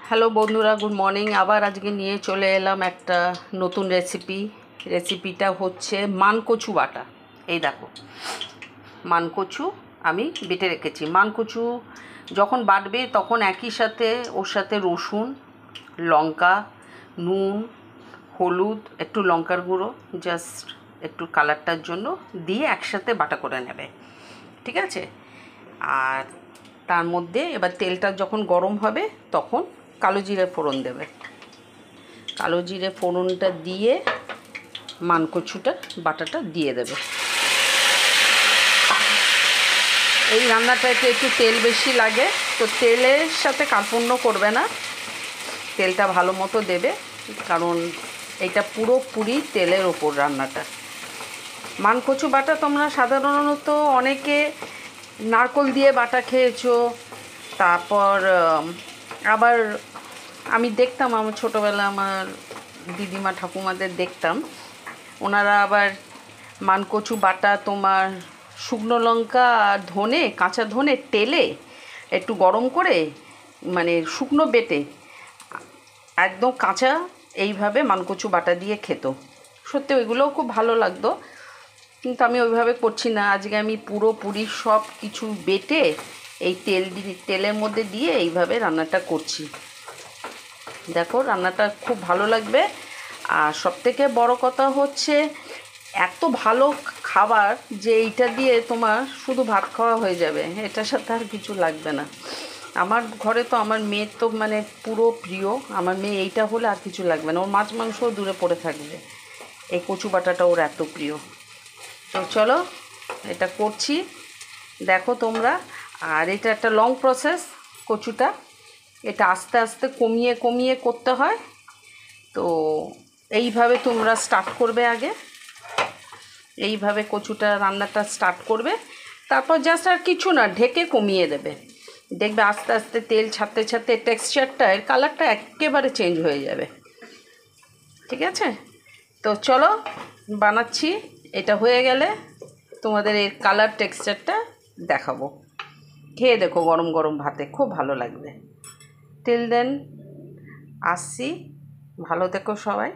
Hello বন্ধুরা, good morning. আবার আজকে নিয়ে চলে এলাম একটা নতুন রেসিপিটা হচ্ছে মানকচু বাটা। এই দেখো, মানকচু আমি বেটে রেখেছি। মানকচু যখন বাটবে তখন একই সাথে ওর সাথে রসুন, লঙ্কা, নুন, হলুদ, একটু লঙ্কার গুঁড়ো, জাস্ট একটু কালারটার জন্য দিয়ে একসাথে বাটা করে নেবে, ঠিক আছে? আর তার মধ্যে এবার তেলটা যখন গরম হবে তখন কালো জিরে ফোড়ন দেবে। কালো জিরে ফোড়নটা দিয়ে মানকচুটা বাটাটা দিয়ে দেবে। এই রান্নাটাতে একটু তেল বেশি লাগে, তো তেলের সাথে কার্পণ্য করবে না, তেলটা ভালো মতো দেবে, কারণ এটা পুরোপুরি তেলের ওপর রান্নাটা। মানকচু বাটা তোমরা সাধারণত অনেকে নারকোল দিয়ে বাটা খেয়েছো, তারপর আবার আমি দেখতাম আমার ছোটোবেলা আমার দিদিমা ঠাকুমাদের দেখতাম, ওনারা আবার মানকচু বাটা তোমার শুকনো লঙ্কা আর ধনে, কাঁচা ধনে তেলে একটু গরম করে, মানে শুকনো বেটে একদম কাঁচা এইভাবে মানকচু বাটা দিয়ে খেত। সত্যি ওইগুলোও খুব ভালো লাগতো, কিন্তু আমি ওইভাবে করছি না। আজকে আমি পুরোপুরি সব কিছু বেটে এই তেলের মধ্যে দিয়ে এইভাবে রান্নাটা করছি। দেখো, রান্নাটা খুব ভালো লাগবে। আর সবথেকে বড় কথা হচ্ছে এত ভালো খাবার যে এইটা দিয়ে তোমার শুধু ভাত খাওয়া হয়ে যাবে, এটার সাথে আর কিছু লাগবে না। আমার ঘরে তো আমার মেয়ের তো মানে পুরো প্রিয়, আমার মেয়ে এইটা হলে আর কিছু লাগবে না, ওর মাছ মাংসও দূরে পড়ে থাকবে, এই কচু বাটাটা ওর এত প্রিয়। তো চলো, এটা করছি, দেখো তোমরা। আর এটা একটা লং প্রসেস, কচুটা এটা আস্তে আস্তে কমিয়ে কমিয়ে করতে হয়। তো এইভাবে তোমরা স্টার্ট করবে, আগে এইভাবে কচুটা রান্নাটা স্টার্ট করবে, তারপর জাস্ট আর কিছু না, ঢেকে কমিয়ে দেবে। দেখবে আস্তে আস্তে তেল ছাড়তে ছাড়তে টেক্সচারটা, এর কালারটা একেবারে চেঞ্জ হয়ে যাবে, ঠিক আছে? তো চলো বানাচ্ছি। এটা হয়ে গেলে তোমাদের এর কালার টেক্সচারটা দেখাবো, খেয়ে দেখো গরম গরম ভাতে, খুব ভালো লাগবে। টিল দেন আসছি, ভালো থেকো সবাই।